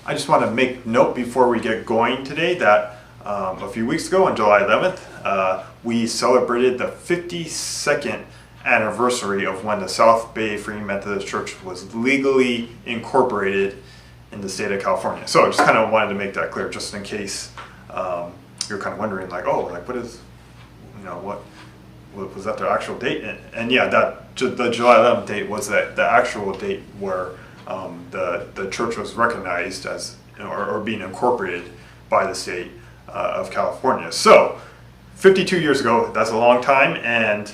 I just want to make note before we get going today that a few weeks ago on July 11th, we celebrated the 52nd anniversary of when the South Bay Free Methodist Church was legally incorporated in the state of California. So I just kind of wanted to make that clear, just in case you're kind of wondering, like, oh, like what is, what was that the actual date? And yeah, the July 11th date was the actual date where the church was recognized as or being incorporated by the state of California. So 52 years ago, that's a long time, and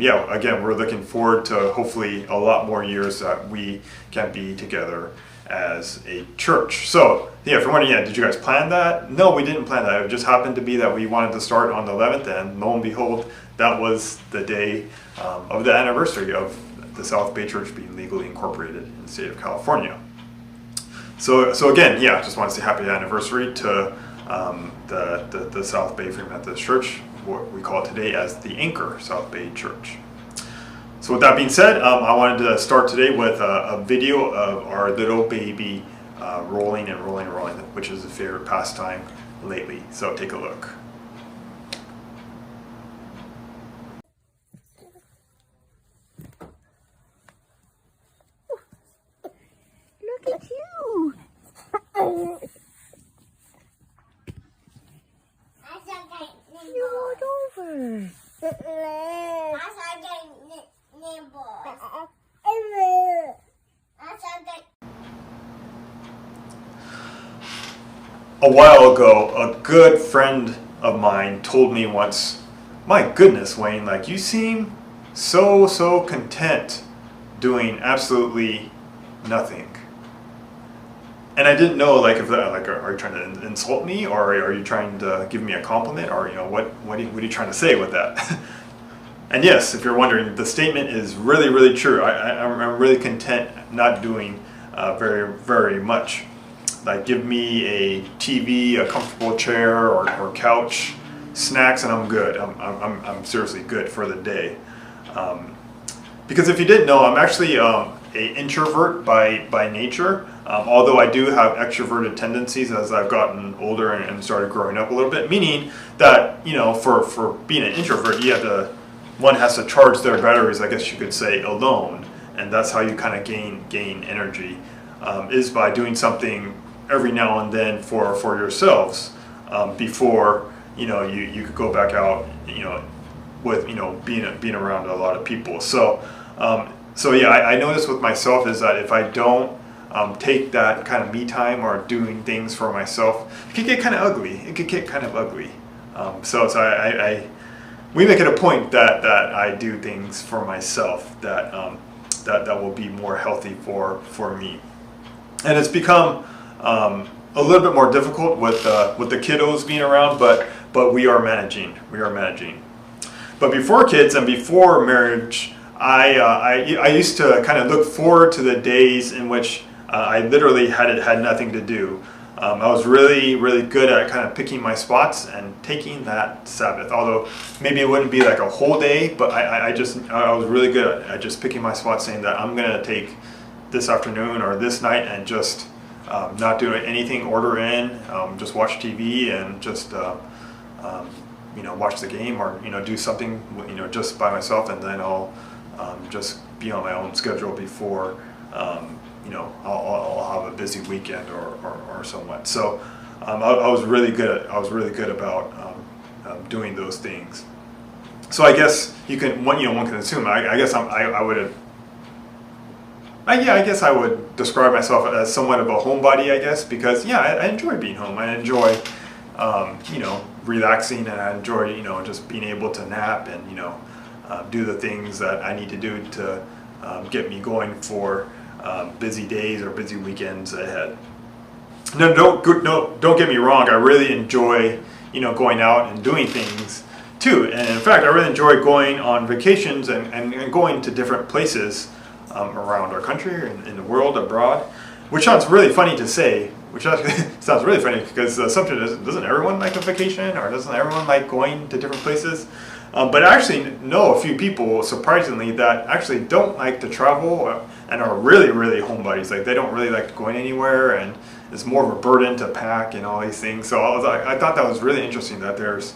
yeah, again, we're looking forward to hopefully a lot more years that we can be together as a church. So yeah, if you're wondering, yeah, did you guys plan that? No, we didn't plan that. It just happened to be that we wanted to start on the 11th, and lo and behold, that was the day of the anniversary of the South Bay Church being legally incorporated in the state of California. So again, yeah, just want to say happy anniversary to the South Bay Free Methodist Church, what we call it today as the Anchor South Bay Church. So with that being said, I wanted to start today with a video of our little baby rolling and rolling and rolling, which is a favorite pastime lately. So take a look. Look at you. You rolled over. A while ago, a good friend of mine told me once, my goodness, Wayne, like you seem so content doing absolutely nothing. And I didn't know, like, if that, like, are you trying to insult me, or are you trying to give me a compliment, or what are you trying to say with that? And yes, if you're wondering, the statement is really true. I'm really content not doing very much. Like, give me a TV, a comfortable chair or couch, snacks, and I'm good. I'm seriously good for the day. Because if you didn't know, I'm actually an introvert by nature. Although I do have extroverted tendencies as I've gotten older and started growing up a little bit. Meaning that, for being an introvert, one has to charge their batteries, I guess you could say, alone, and that's how you kind of gain energy, is by doing something every now and then for yourselves, before you could go back out with being around a lot of people. So yeah, I notice with myself is that if I don't take that kind of me time or doing things for myself, it could get kind of ugly. So we make it a point that I do things for myself that will be more healthy for me. And it's become a little bit more difficult with the kiddos being around, but we are managing. But before kids and before marriage, I used to kind of look forward to the days in which I literally had nothing to do. I was really good at kind of picking my spots and taking that Sabbath. Although maybe it wouldn't be like a whole day, but I was really good at just picking my spots, saying that I'm gonna take this afternoon or this night and just not do anything, order in, just watch TV and just watch the game or do something just by myself, and then I'll just be on my own schedule before I'll have a busy weekend or somewhat. So I was really good about doing those things. So I guess one can assume. I guess I guess I would describe myself as somewhat of a homebody. I guess because I enjoy being home. I enjoy relaxing, and I enjoy just being able to nap and do the things that I need to do to get me going for busy days or busy weekends ahead. No, don't get me wrong. I really enjoy, going out and doing things too. And in fact, I really enjoy going on vacations and going to different places around our country and in the world, abroad. Which sounds really funny to say. Which sounds really funny because the assumption is, doesn't everyone like a vacation, or doesn't everyone like going to different places? But I actually know a few people, surprisingly, that actually don't like to travel and are really, really homebodies. Like they don't really like going anywhere, and it's more of a burden to pack and all these things. So I thought that was really interesting that there's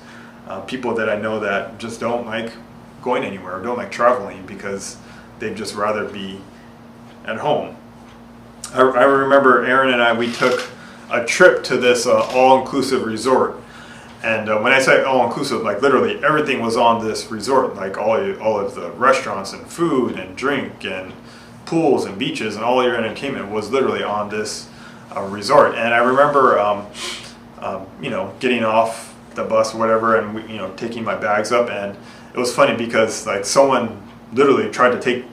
people that I know that just don't like going anywhere, or don't like traveling because they'd just rather be at home. I remember Aaron and I, we took a trip to this all-inclusive resort. And when I say all-inclusive, like literally everything was on this resort, like all of the restaurants and food and drink and pools and beaches and all your entertainment was literally on this resort. And I remember, getting off the bus or whatever, and taking my bags up, and it was funny because like someone literally tried to take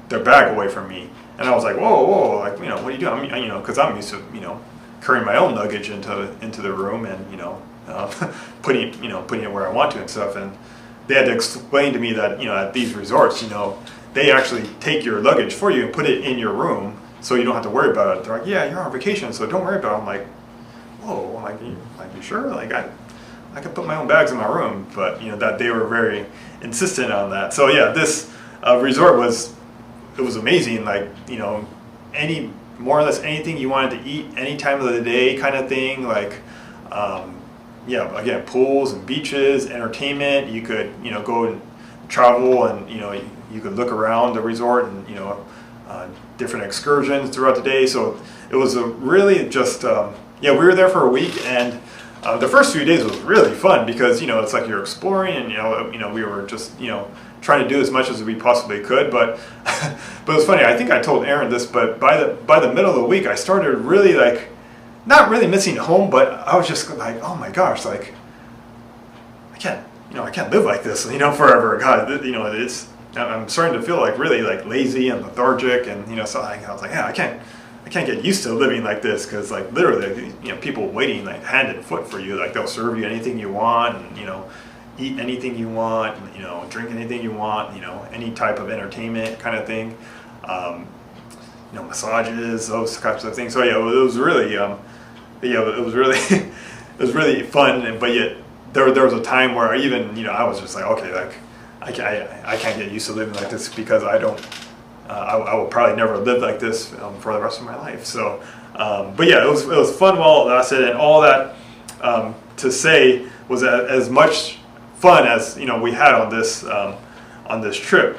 their bag away from me, and I was like, whoa, like what are you doing? Because I'm used to carrying my own luggage into the room and putting it where I want to and stuff. And they had to explain to me that at these resorts, they actually take your luggage for you and put it in your room, so you don't have to worry about it. They're like, yeah, you're on vacation, so don't worry about it. I'm like, whoa, I'm like, you sure? Like I could put my own bags in my room, but that they were very insistent on that. So yeah, this resort was amazing. Like any more or less anything you wanted to eat any time of the day kind of thing. Like again, pools and beaches, entertainment. You could go and travel, and you could look around the resort, and different excursions throughout the day. So it was a really just we were there for a week, and the first few days was really fun because it's like you're exploring, and we were just trying to do as much as we possibly could. But but it's funny. I think I told Aaron this, but by the middle of the week, I started really like not really missing home, but I was just like, oh my gosh, like I can't live like this forever. God, it's I'm starting to feel like really like lazy and lethargic, and so I was like, yeah, I can't get used to living like this, because like literally people waiting like hand and foot for you. Like they'll serve you anything you want, and eat anything you want, and, drink anything you want, any type of entertainment kind of thing, massages, those types of things. So yeah, it was really it was really it was really fun. But yet there was a time where I was just like, okay, like I can't get used to living like this, because I don't I will probably never live like this for the rest of my life. So but yeah, it was fun while it lasted, and all that to say was that as much fun as we had on this trip,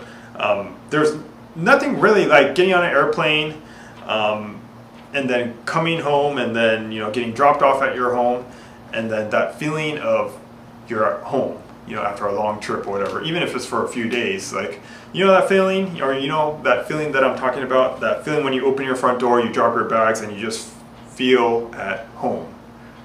there's nothing really like getting on an airplane and then coming home, and then getting dropped off at your home, and then that feeling of you're at home after a long trip or whatever, even if it's for a few days. Like that feeling, or that feeling that I'm talking about, that feeling when you open your front door, you drop your bags, and you just feel at home,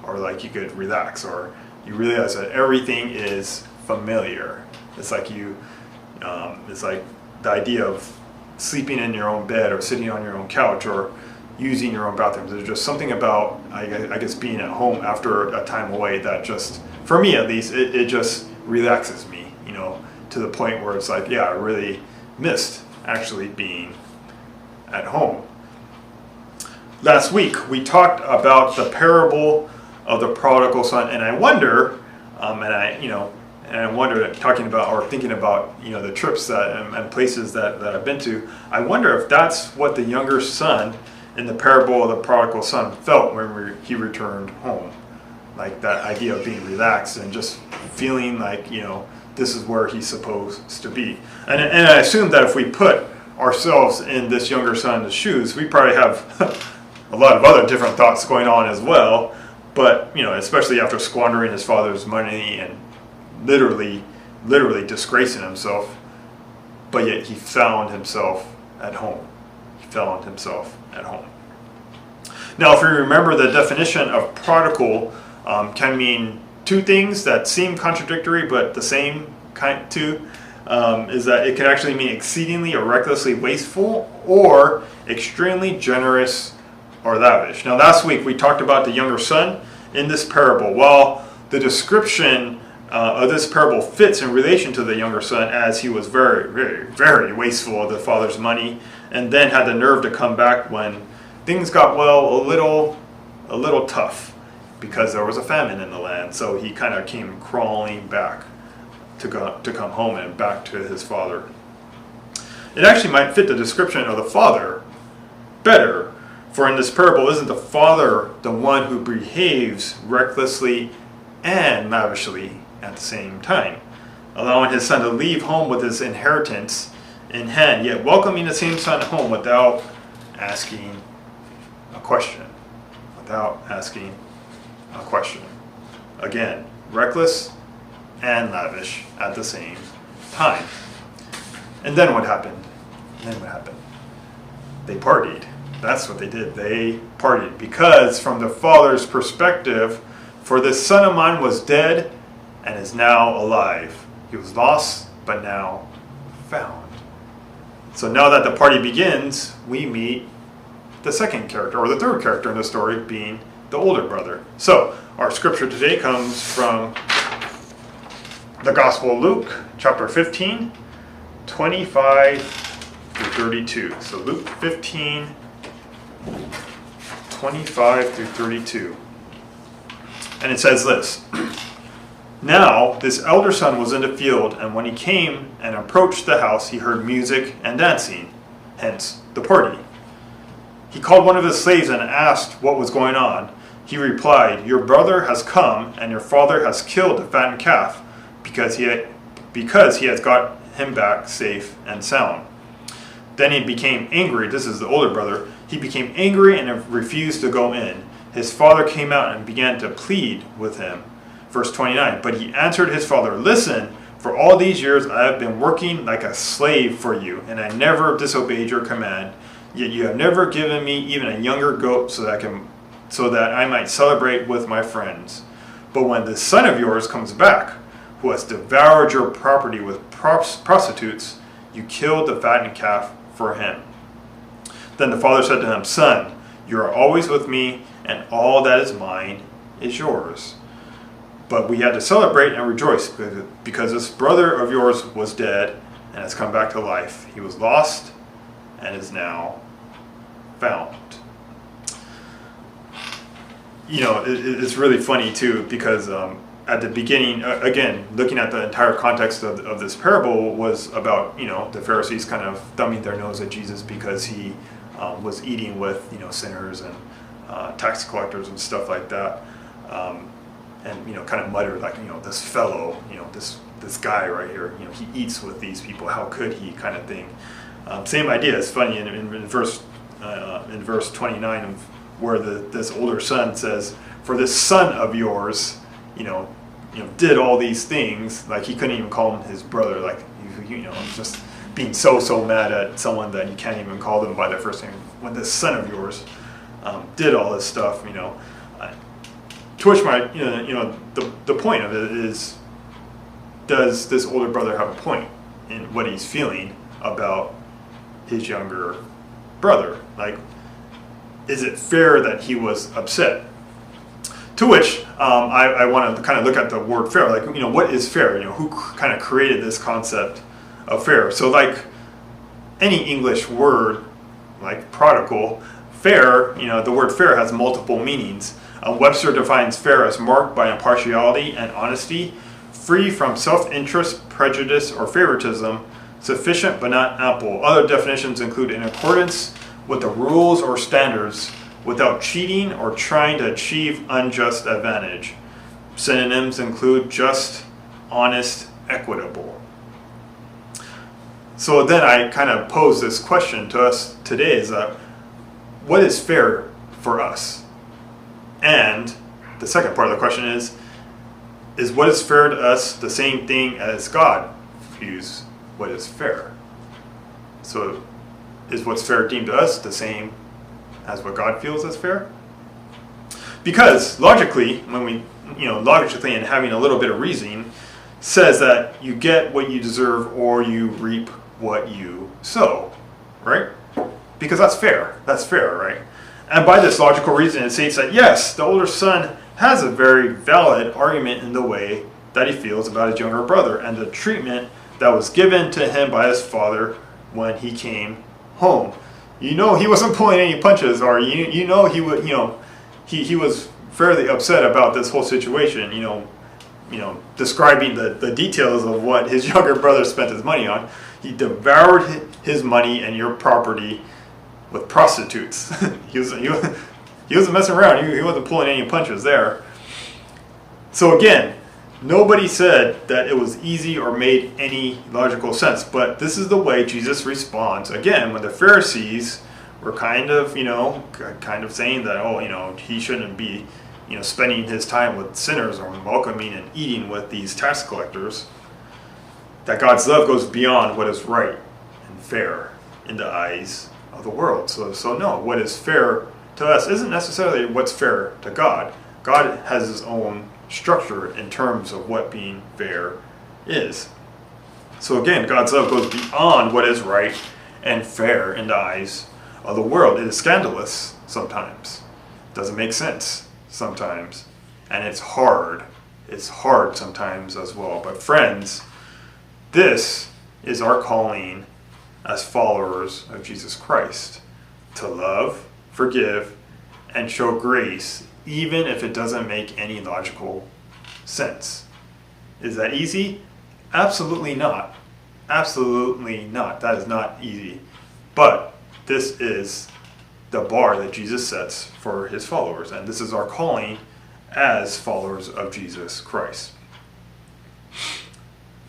or like you could relax, or you realize that everything is familiar. It's like it's like the idea of sleeping in your own bed, or sitting on your own couch, or using your own bathrooms. There's just something about, I guess, being at home after a time away that just, for me at least, it just relaxes me, to the point where it's like, yeah, I really missed actually being at home. Last week we talked about the parable of the prodigal son, and I wonder, talking about or thinking about the trips that and places that I've been to, I wonder if that's what the younger son in the parable of the prodigal son felt when he returned home. Like that idea of being relaxed and just feeling like this is where he's supposed to be. And I assume that if we put ourselves in this younger son's shoes, we probably have a lot of other different thoughts going on as well. But especially after squandering his father's money and literally disgracing himself, but yet he found himself at home. Now, if you remember, the definition of prodigal can mean two things that seem contradictory, but the same kind too. Is that it can actually mean exceedingly or recklessly wasteful, or extremely generous or lavish. Now, last week we talked about the younger son in this parable. While the description of this parable fits in relation to the younger son, as he was very, very, very wasteful of the father's money, and then had the nerve to come back when things got a little tough, because there was a famine in the land. So he kind of came crawling back to come home and back to his father. It actually might fit the description of the father better, for in this parable, isn't the father the one who behaves recklessly and lavishly at the same time, allowing his son to leave home with his inheritance in hand, yet welcoming the same son home without asking a question? Without asking a question. Again, reckless and lavish at the same time. And then what happened? They partied. That's what they did. They partied. Because from the father's perspective, for this son of mine was dead and is now alive. He was lost, but now found. So now that the party begins, we meet the second character, or the third character in the story, being the older brother. So our scripture today comes from the Gospel of Luke, chapter 15, 25 through 32. So Luke 15, 25 through 32. And it says this: Now this elder son was in the field, and when he came and approached the house, he heard music and dancing, hence the party. He called one of his slaves and asked what was going on. He replied, "Your brother has come, and your father has killed the fattened calf, because he has got him back safe and sound." Then he became angry. This is the older brother. He became angry and refused to go in. His father came out and began to plead with him. Verse 29, but he answered his father, "Listen, for all these years I have been working like a slave for you, and I never disobeyed your command. Yet you have never given me even a younger goat so that I might celebrate with my friends. But when this son of yours comes back, who has devoured your property with prostitutes, you killed the fattened calf for him." Then the father said to him, "Son, you are always with me, and all that is mine is yours. But we had to celebrate and rejoice because this brother of yours was dead and has come back to life. He was lost and is now found." You know, it's really funny too, because at the beginning, again, looking at the entire context of this parable was about, the Pharisees kind of thumbing their nose at Jesus because he was eating with, sinners and tax collectors and stuff like that. And, kind of muttered like, this fellow, this guy right here, he eats with these people. How could he, kind of thing. Same idea. It's funny in verse 29 of where this older son says, "For this son of yours, did all these things." Like he couldn't even call him his brother. Like just being so mad at someone that you can't even call them by their first name. When this son of yours did all this stuff, to which the point of it is, does this older brother have a point in what he's feeling about his younger brother? Like, is it fair that he was upset? To which I want to kind of look at the word fair. Like, what is fair? Who kind of created this concept of fair? So like any English word, like prodigal, fair, the word fair has multiple meanings. Webster defines fair as marked by impartiality and honesty, free from self-interest, prejudice, or favoritism, sufficient but not ample. Other definitions include in accordance with the rules or standards, without cheating or trying to achieve unjust advantage. Synonyms include just, honest, equitable. So then I kind of pose this question to us today, is that what is fair for us? And the second part of the question is what is fair to us the same thing as God views what is fair? So is what's fair deemed to us the same as what God feels as fair? Because logically, when we, logically and having a little bit of reasoning, says that you get what you deserve or you reap what you sow, right? Because that's fair. That's fair, right? And by this logical reason, it states that yes, the older son has a very valid argument in the way that he feels about his younger brother and the treatment that was given to him by his father when he came home. He wasn't pulling any punches, or he would, he was fairly upset about this whole situation. describing the details of what his younger brother spent his money on. He devoured his money and your property with prostitutes. he wasn't messing around. He wasn't pulling any punches there. So again, nobody said that it was easy or made any logical sense, but this is the way Jesus responds. Again, when the Pharisees were kind of saying that, he shouldn't be, spending his time with sinners or welcoming and eating with these tax collectors, that God's love goes beyond what is right and fair in the eyes of the world. So no, what is fair to us isn't necessarily what's fair to God. God has his own structure in terms of what being fair is. So again, God's love goes beyond what is right and fair in the eyes of the world. It is scandalous sometimes. It doesn't make sense sometimes. And it's hard. It's hard sometimes as well. But friends, this is our calling as followers of Jesus Christ. To love, forgive, and show grace, even if it doesn't make any logical sense. Is that easy? Absolutely not. Absolutely not. That is not easy. But this is the bar that Jesus sets for his followers, and this is our calling as followers of Jesus Christ.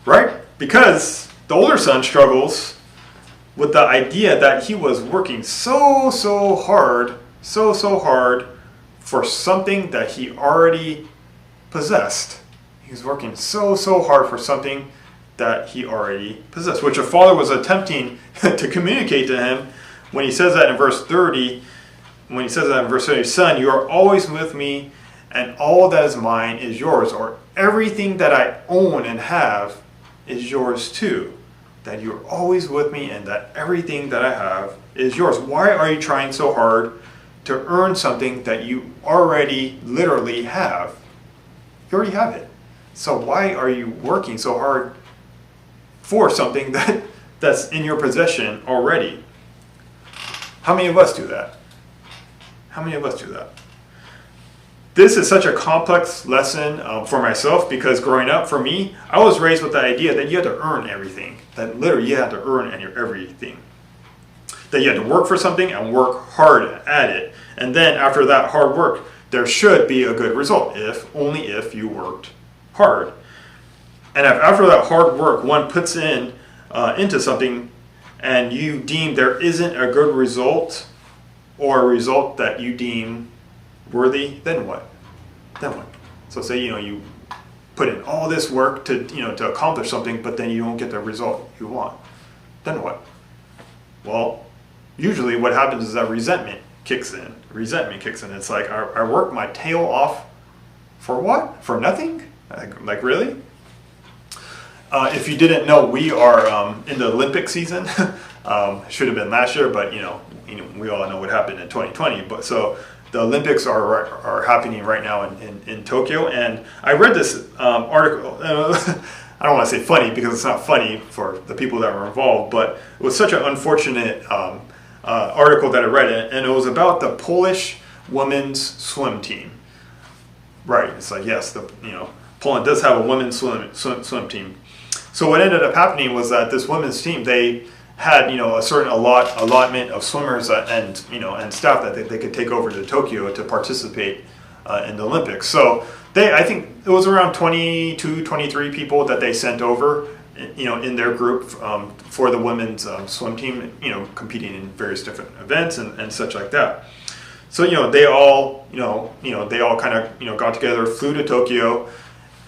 Right? Because the older son struggles with the idea that he was working so hard for something that he already possessed. He was working so hard for something that he already possessed, which a father was attempting to communicate to him when he says that in verse 30. When he says that in verse 30, son, you are always with me, and all that is mine is yours, or everything that I own and have is yours too. That you're always with me and that everything that I have is yours. Why are you trying so hard to earn something that you already literally have? You already have it. So why are you working so hard for something that's in your possession already? How many of us do that? How many of us do that? This is such a complex lesson for myself, because growing up, for me, I was raised with the idea that you had to earn everything. That literally you had to earn everything. That you had to work for something and work hard at it. And then after that hard work, there should be a good result, only if you worked hard. And if after that hard work one puts into something and you deem there isn't a good result, or a result that you deem worthy, then what? So say you put in all this work to accomplish something, but then you don't get the result you want. Then what? Well, usually what happens is that resentment kicks in. It's like I worked my tail off for what? For nothing? Like really? If you didn't know, we are in the Olympic season. Should have been last year, but we all know what happened in 2020. But so the Olympics are happening right now in Tokyo, and I read this article. I don't want to say funny because it's not funny for the people that were involved, but it was such an unfortunate article that I read, and it was about the Polish women's swim team. Right? It's like, yes, Poland does have a women's swim team. So what ended up happening was that this women's team, they had a certain allotment of swimmers and staff that they could take over to Tokyo to participate in the Olympics. So I think it was around 22, 23 people that they sent over, in their group for the women's swim team, competing in various different events and such like that. So they all kind of got together, flew to Tokyo,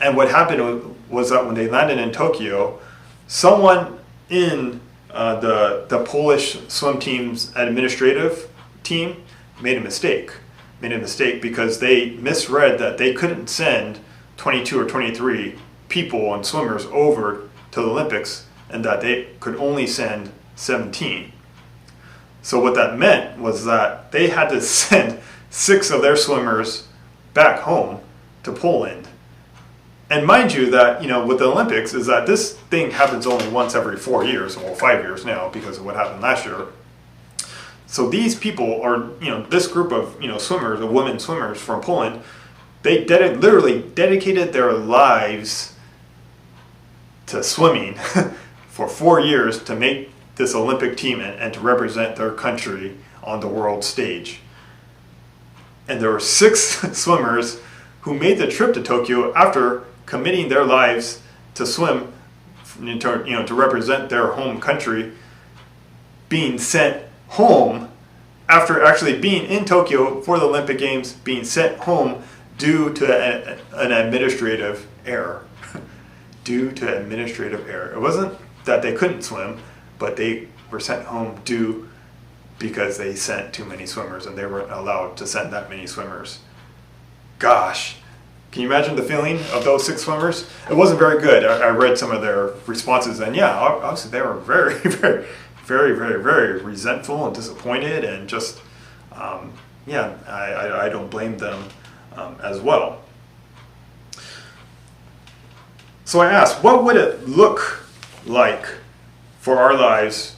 and what happened was that when they landed in Tokyo, someone in the Polish swim team's administrative team made a mistake because they misread that they couldn't send 22 or 23 people and swimmers over to the Olympics, and that they could only send 17. So what that meant was that they had to send 6 of their swimmers back home to Poland. And mind you that, with the Olympics, is that this thing happens only once every 4 years, well, 5 years now because of what happened last year. So these people are, this group of, swimmers, of women swimmers from Poland, They literally dedicated their lives to swimming for 4 years to make this Olympic team and to represent their country on the world stage. And there were 6 swimmers who made the trip to Tokyo after committing their lives to swim, to represent their home country, being sent home after actually being in Tokyo for the Olympic Games, being sent home due to an administrative error. Due to administrative error. It wasn't that they couldn't swim, but they were sent home because they sent too many swimmers and they weren't allowed to send that many swimmers. Gosh, can you imagine the feeling of those 6 swimmers? It wasn't very good. I read some of their responses, and yeah, obviously they were very, very, very, very, very resentful and disappointed, and just, I don't blame them as well. So I asked, what would it look like for our lives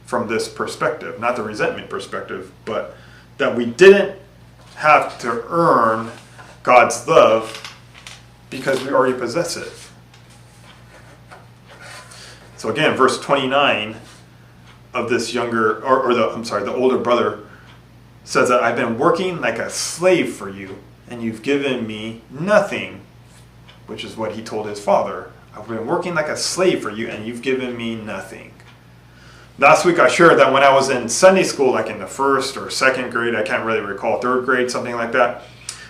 from this perspective? Not the resentment perspective, but that we didn't have to earn God's love because we already possess it. So again, verse 29 of this the older brother says that I've been working like a slave for you, and you've given me nothing, which is what he told his father. I've been working like a slave for you, and you've given me nothing. Last week I shared that when I was in Sunday school, like in the 1st or 2nd grade, I can't really recall, 3rd grade, something like that,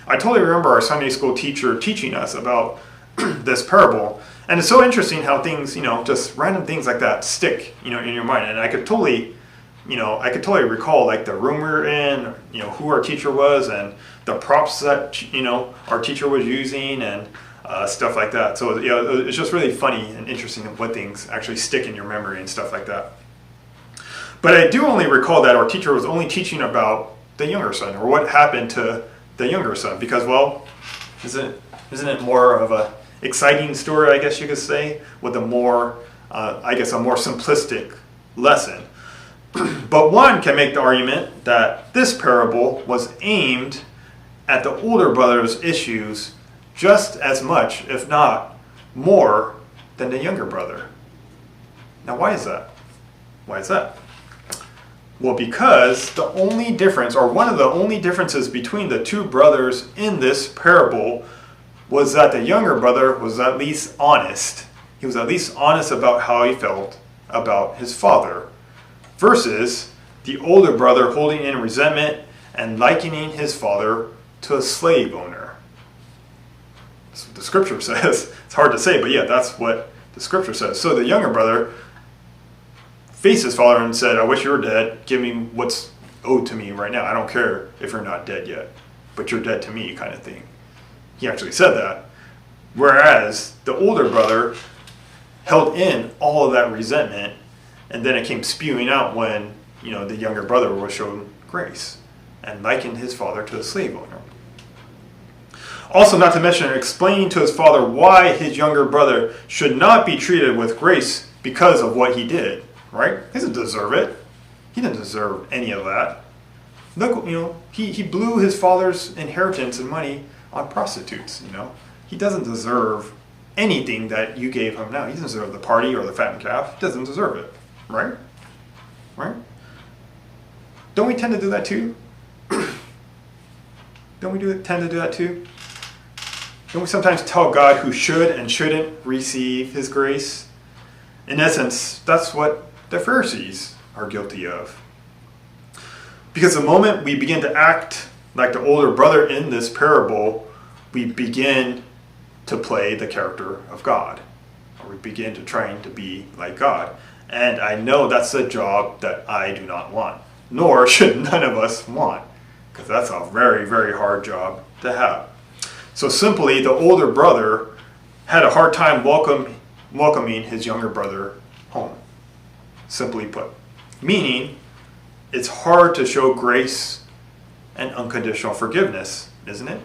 I totally remember our Sunday school teacher teaching us about this parable. And it's so interesting how things, just random things like that stick, in your mind. And I could totally recall like the room we were in, who our teacher was, and the props that, our teacher was using, and stuff like that. So, it's just really funny and interesting what things actually stick in your memory and stuff like that. But I do only recall that our teacher was only teaching about the younger son, or what happened to the younger son, because, well, isn't it more of a exciting story, I guess you could say, with a more simplistic lesson. But one can make the argument that this parable was aimed at the older brother's issues just as much, if not more, than the younger brother. Now, why is that? Why is that? Well, because the only difference, or one of the only differences between the 2 brothers in this parable, was that the younger brother was at least honest. He was at least honest about how he felt about his father, versus the older brother holding in resentment and likening his father to a slave owner. That's what the scripture says. It's hard to say, but yeah, that's what the scripture says. So the younger brother faced his father and said, I wish you were dead. Give me what's owed to me right now. I don't care if you're not dead yet, but you're dead to me, kind of thing. He actually said that. Whereas the older brother held in all of that resentment, and then it came spewing out when, the younger brother was shown grace and likened his father to a slave owner. Also, not to mention explaining to his father why his younger brother should not be treated with grace because of what he did, right? He doesn't deserve it. He didn't deserve any of that. Look, he blew his father's inheritance and money on prostitutes, He doesn't deserve anything that you gave him now. He doesn't deserve the party or the fattened calf. He doesn't deserve it, right? Right? Don't we tend to do that too? Don't we tend to do that too? Don't we sometimes tell God who should and shouldn't receive his grace? In essence, that's what the Pharisees are guilty of. Because the moment we begin to act like the older brother in this parable, we begin to play the character of God. Or we begin to trying to be like God. And I know that's a job that I do not want. Nor should none of us want. Because that's a very, very hard job to have. So simply, the older brother had a hard time welcoming his younger brother home. Simply put. Meaning, it's hard to show grace and unconditional forgiveness, isn't it?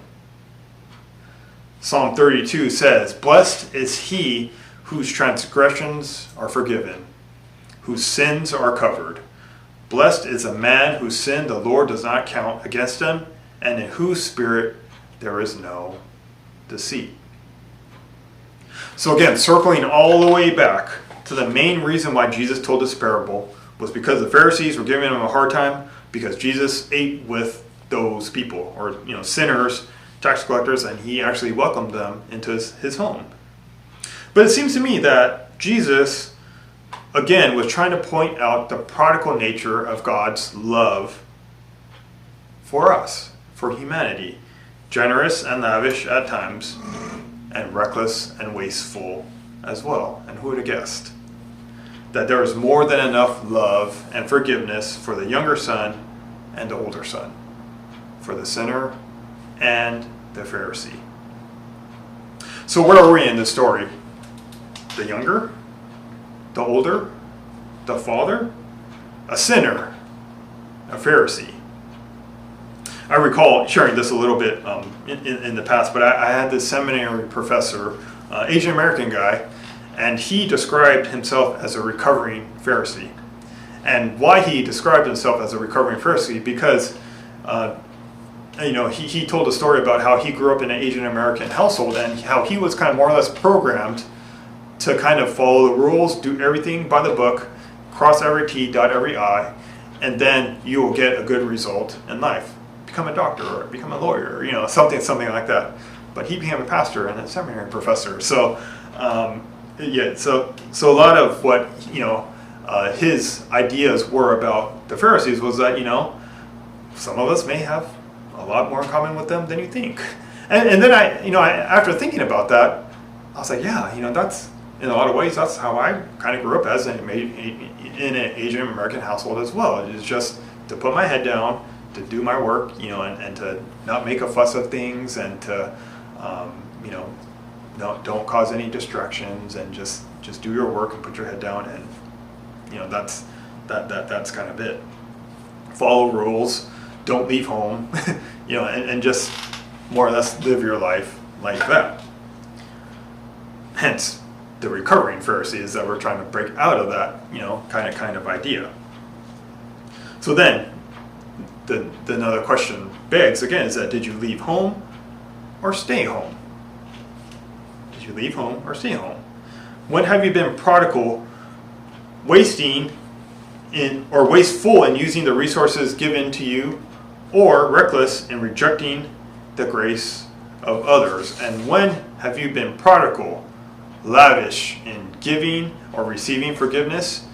Psalm 32 says, Blessed is he whose transgressions are forgiven, whose sins are covered. Blessed is a man whose sin the Lord does not count against him, and in whose spirit there is no deceit. So again, circling all the way back to the main reason why Jesus told this parable was because the Pharisees were giving him a hard time because Jesus ate with those people, or sinners, tax collectors, and he actually welcomed them into his home. But it seems to me that Jesus, again, was trying to point out the prodigal nature of God's love for us, for humanity. Generous and lavish at times, and reckless and wasteful as well. And who would have guessed that there was more than enough love and forgiveness for the younger son and the older son, for the sinner and the Pharisee. So where are we in this story? The younger? The older? The father? A sinner? A Pharisee? I recall sharing this a little bit in the past, but I had this seminary professor, Asian American guy, and he described himself as a recovering Pharisee. And why he described himself as a recovering Pharisee, because he told a story about how he grew up in an Asian American household and how he was kind of more or less programmed to kind of follow the rules, do everything by the book, cross every T, dot every I, and then you will get a good result in life. Become a doctor or become a lawyer, something like that. But he became a pastor and a seminary professor. So, so a lot of what his ideas were about the Pharisees was that some of us may have a lot more in common with them than you think. And then I after thinking about that, I was like, yeah, that's in a lot of ways that's how I kind of grew up as in an Asian American household as well. It's just to put my head down, to do my work, and to not make a fuss of things, and to, don't cause any distractions, and just do your work and put your head down, and that's kind of it. Follow rules, don't leave home, and just more or less live your life like that. Hence, the recovering Pharisee is that we're trying to break out of that, kind of idea. So then, another question begs again is that did you leave home or stay home? Did you leave home or stay home? When have you been prodigal, wasteful in using the resources given to you, or reckless in rejecting the grace of others? And when have you been prodigal, lavish in giving or receiving forgiveness,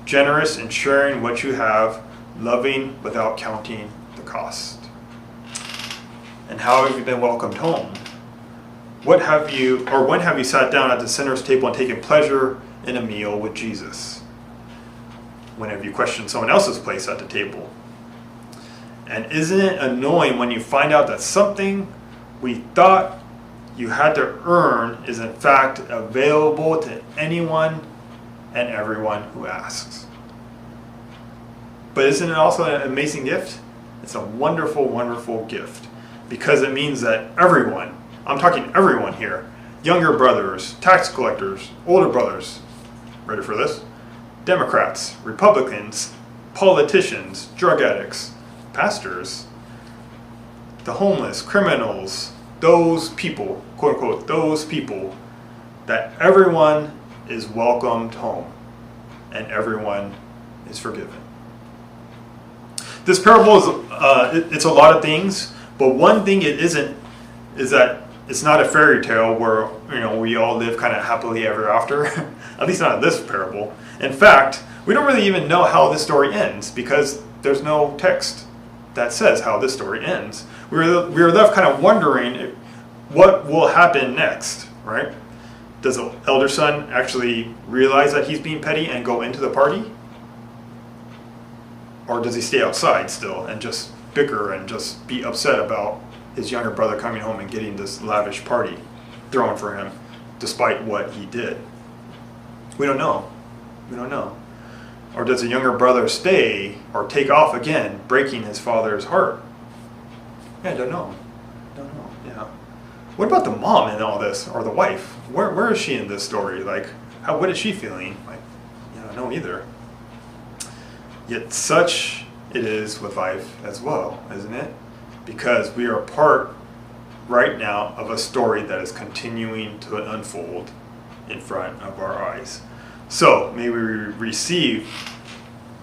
generous in sharing what you have, loving without counting the cost? And how have you been welcomed home? When have you sat down at the sinner's table and taken pleasure in a meal with Jesus? When have you questioned someone else's place at the table? And isn't it annoying when you find out that something we thought you had to earn is in fact available to anyone and everyone who asks? But isn't it also an amazing gift? It's a wonderful, wonderful gift, because it means that everyone, I'm talking everyone here, younger brothers, tax collectors, older brothers, ready for this? Democrats, Republicans, politicians, drug addicts, pastors, the homeless, criminals, those people, quote unquote, those people, that everyone is welcomed home and everyone is forgiven. This parable is it's a lot of things, but one thing it isn't is that it's not a fairy tale where we all live kind of happily ever after. At least not in this parable. In fact, we don't really even know how this story ends because there's no text that says how this story ends. We're left kind of wondering what will happen next, right? Does the elder son actually realize that he's being petty and go into the party? Or does he stay outside still and just bicker and just be upset about his younger brother coming home and getting this lavish party thrown for him despite what he did? We don't know. We don't know. Or does the younger brother stay or take off again, breaking his father's heart? Yeah, I don't know. Don't know, yeah. What about the mom in all this, or the wife? Where is she in this story? Like, what is she feeling? Like, I don't know either. Yet such it is with life as well, isn't it? Because we are part right now of a story that is continuing to unfold in front of our eyes. So may we receive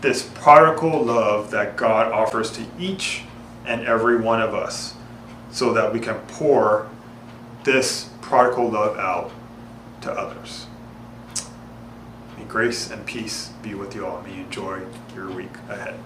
this prodigal love that God offers to each and every one of us, so that we can pour this prodigal love out to others. May grace and peace be with you all. May you enjoy your week ahead.